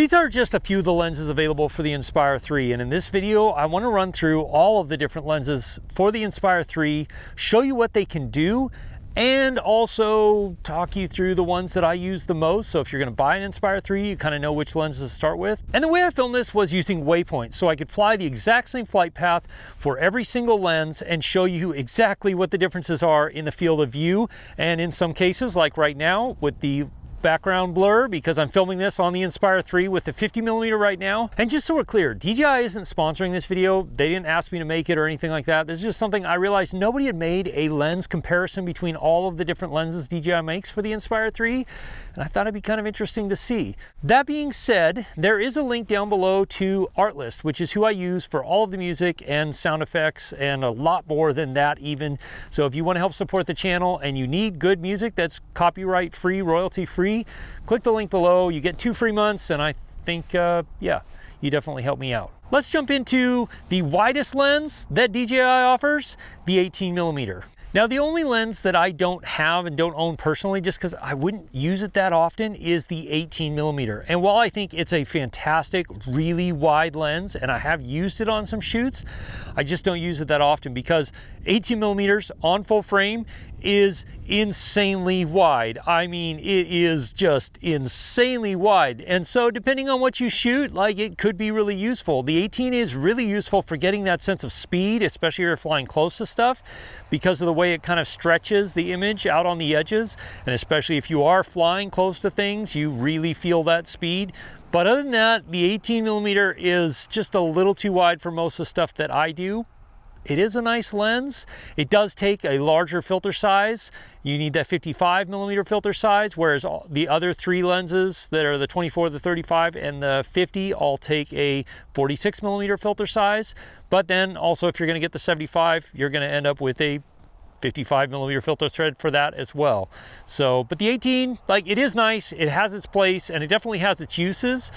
These are just a few of the lenses available for the Inspire 3, and in this video I want to run through all of the different lenses for the Inspire 3, show you what they can do, and also talk you through the ones that I use the most. So if you're going to buy an Inspire 3, you kind of know which lenses to start with. And the way I filmed this was using waypoints, so I could fly the exact same flight path for every single lens and show you exactly what the differences are in the field of view, and in some cases, like right now with the background blur, because I'm filming this on the Inspire 3 with the 50mm right now. And just so we're clear, DJI isn't sponsoring this video. They didn't ask me to make it or anything like that. This is just something I realized nobody had made a lens comparison between all of the different lenses DJI makes for the Inspire 3, and I thought it'd be kind of interesting to see. That being said, there is a link down below to Artlist, which is who I use for all of the music and sound effects and a lot more than that even. So if you want to help support the channel and you need good music that's copyright free, royalty free, click the link below. You get 2 free months, and I think, yeah, you definitely help me out. Let's jump into the widest lens that DJI offers, the 18mm. Now, the only lens that I don't have and don't own personally, just because I wouldn't use it that often, is the 18mm. And while I think it's a fantastic, really wide lens, and I have used it on some shoots, I just don't use it that often because 18mm on full frame is insanely wide. I mean, it is just insanely wide. And so depending on what you shoot, like, it could be really useful. The 18 is really useful for getting that sense of speed, especially if you're flying close to stuff, because of the way it kind of stretches the image out on the edges. And especially if you are flying close to things, you really feel that speed. But other than that, the 18mm is just a little too wide for most of the stuff that I do. It is a nice lens. It does take a larger filter size. You need that 55mm filter size, whereas the other 3 lenses that are the 24, the 35, and the 50 all take a 46mm filter size. But then also, if you're going to get the 75, you're going to end up with a 55mm filter thread for that as well. So, but the 18, like, it is nice. It has its place, and it definitely has its uses.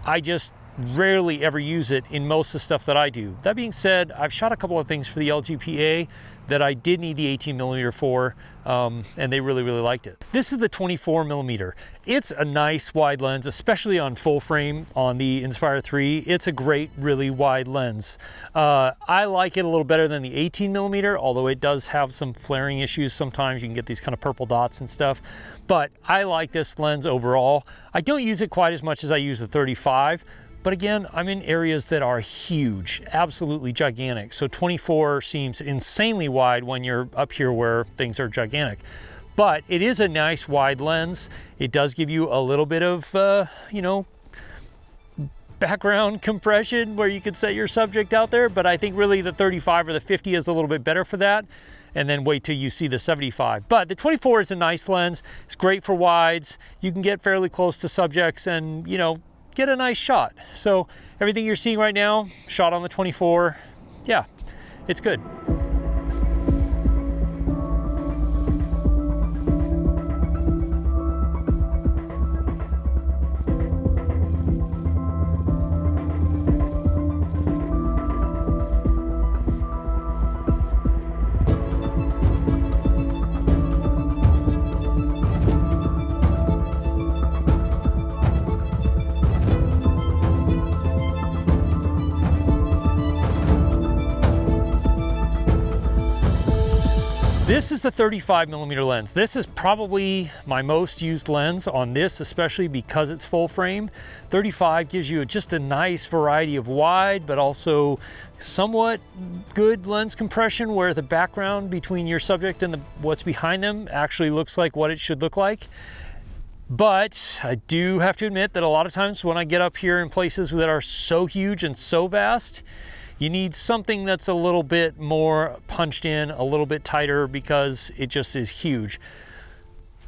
I just rarely ever use it in most of the stuff that I do. That being said, I've shot a couple of things for the LGPA that I did need the 18mm for, and they really, really liked it. This is the 24mm. It's a nice wide lens, especially on full frame on the Inspire 3. It's a great, really wide lens. I like it a little better than the 18mm, although it does have some flaring issues. Sometimes you can get these kind of purple dots and stuff, but I like this lens overall. I don't use it quite as much as I use the 35, but again, I'm in areas that are huge, absolutely gigantic. So 24 seems insanely wide when you're up here where things are gigantic. But it is a nice wide lens. It does give you a little bit of, you know, background compression where you could set your subject out there. But I think really the 35 or the 50 is a little bit better for that. And then wait till you see the 75. But the 24 is a nice lens. It's great for wides. You can get fairly close to subjects and, you know, get a nice shot. So everything you're seeing right now, shot on the 24, yeah, it's good. This is the 35mm lens. This is probably my most used lens on this, especially because it's full frame. 35 gives you just a nice variety of wide, but also somewhat good lens compression where the background between your subject and what's behind them actually looks like what it should look like. But I do have to admit that a lot of times when I get up here in places that are so huge and so vast, you need something that's a little bit more punched in, a little bit tighter, because it just is huge.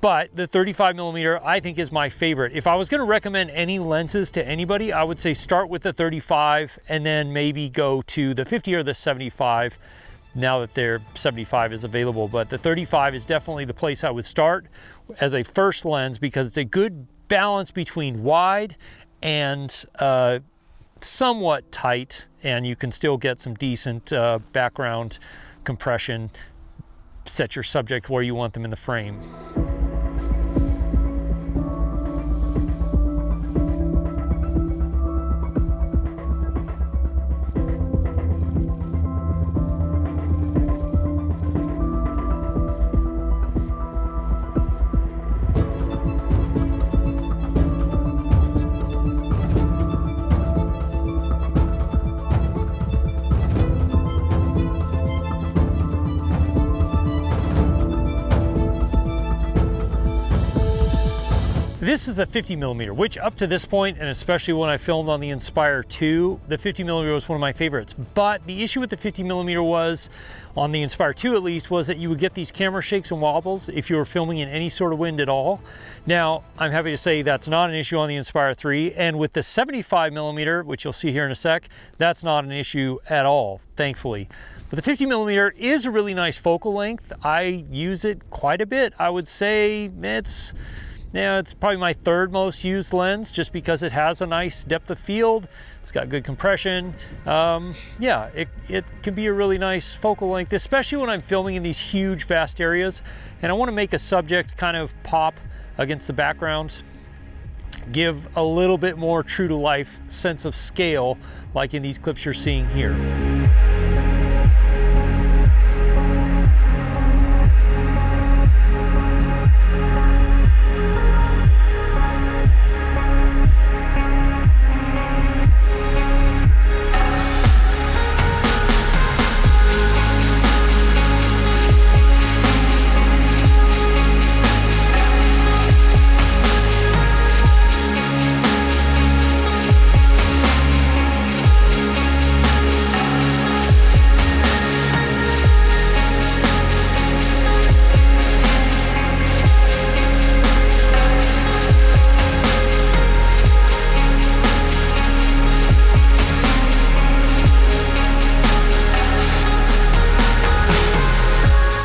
But the 35mm I think is my favorite. If I was going to recommend any lenses to anybody, I would say start with the 35 and then maybe go to the 50 or the 75 now that their 75 is available. But the 35 is definitely the place I would start as a first lens, because it's a good balance between wide and somewhat tight, and you can still get some decent background compression, set your subject where you want them in the frame. This is the 50mm, which up to this point, and especially when I filmed on the Inspire 2, the 50mm was one of my favorites. But the issue with the 50mm was, on the Inspire 2 at least, was that you would get these camera shakes and wobbles if you were filming in any sort of wind at all. Now, I'm happy to say that's not an issue on the Inspire 3, and with the 75mm, which you'll see here in a sec, that's not an issue at all, thankfully. But the 50mm is a really nice focal length. I use it quite a bit. I would say it's probably my third most used lens, just because it has a nice depth of field. It's got good compression. Yeah, it can be a really nice focal length, especially when I'm filming in these huge, vast areas. And I want to make a subject kind of pop against the background, give a little bit more true to life sense of scale, like in these clips you're seeing here.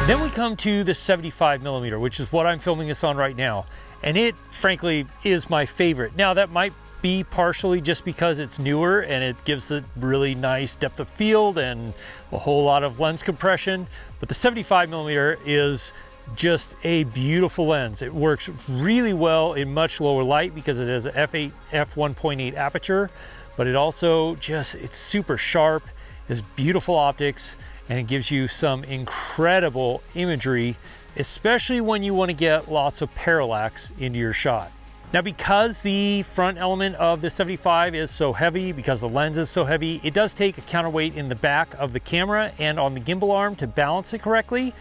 Then we come to the 75mm, which is what I'm filming this on right now. And it, frankly, is my favorite. Now, that might be partially just because it's newer and it gives it really nice depth of field and a whole lot of lens compression. But the 75mm is just a beautiful lens. It works really well in much lower light because it has an f1.8 aperture, but it also it's super sharp, has beautiful optics, and it gives you some incredible imagery, especially when you want to get lots of parallax into your shot. Now, because the front element of the 75 is so heavy, because the lens is so heavy, it does take a counterweight in the back of the camera and on the gimbal arm to balance it correctly.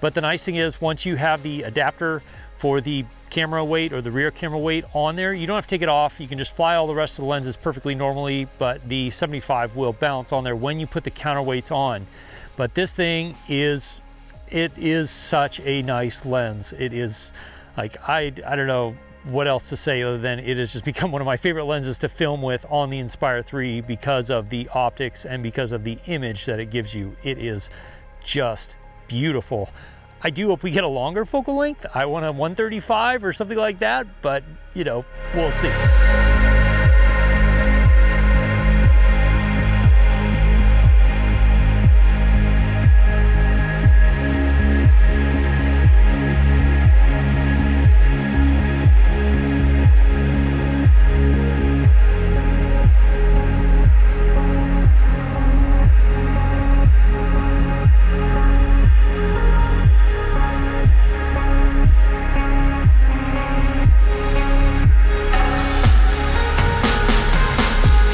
But the nice thing is, once you have the adapter for the camera weight or the rear camera weight on there, you don't have to take it off. You can just fly all the rest of the lenses perfectly normally, but the 75 will balance on there when you put the counterweights on. But this thing is such a nice lens. It is like, I don't know what else to say other than it has just become one of my favorite lenses to film with on the Inspire 3 because of the optics and because of the image that it gives you. It is just beautiful. I do hope we get a longer focal length. I want a 135 or something like that, but you know, we'll see.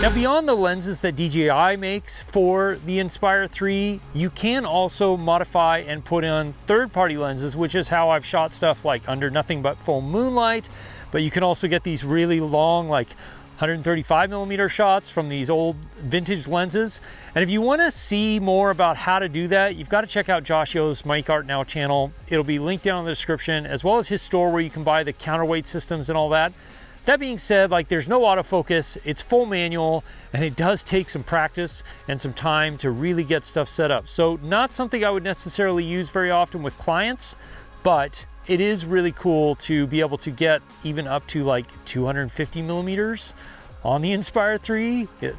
Now, beyond the lenses that DJI makes for the Inspire 3, you can also modify and put on third-party lenses, which is how I've shot stuff like under nothing but full moonlight. But you can also get these really long, like 135mm shots from these old vintage lenses. And if you want to see more about how to do that, you've got to check out Josh Yo's Mike Art Now channel. It'll be linked down in the description, as well as his store where you can buy the counterweight systems and all that. That being said, like, there's no autofocus, it's full manual, and it does take some practice and some time to really get stuff set up. So not something I would necessarily use very often with clients, but it is really cool to be able to get even up to like 250mm on the Inspire 3. It's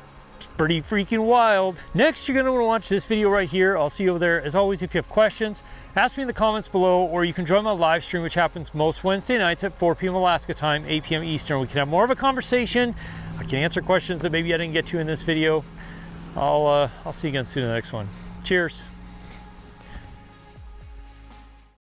pretty freaking wild. Next, you're gonna wanna watch this video right here. I'll see you over there. As always, if you have questions, ask me in the comments below, or you can join my live stream, which happens most Wednesday nights at 4 p.m. Alaska time, 8 p.m. Eastern. We can have more of a conversation. I can answer questions that maybe I didn't get to in this video. I'll see you again soon in the next one. Cheers.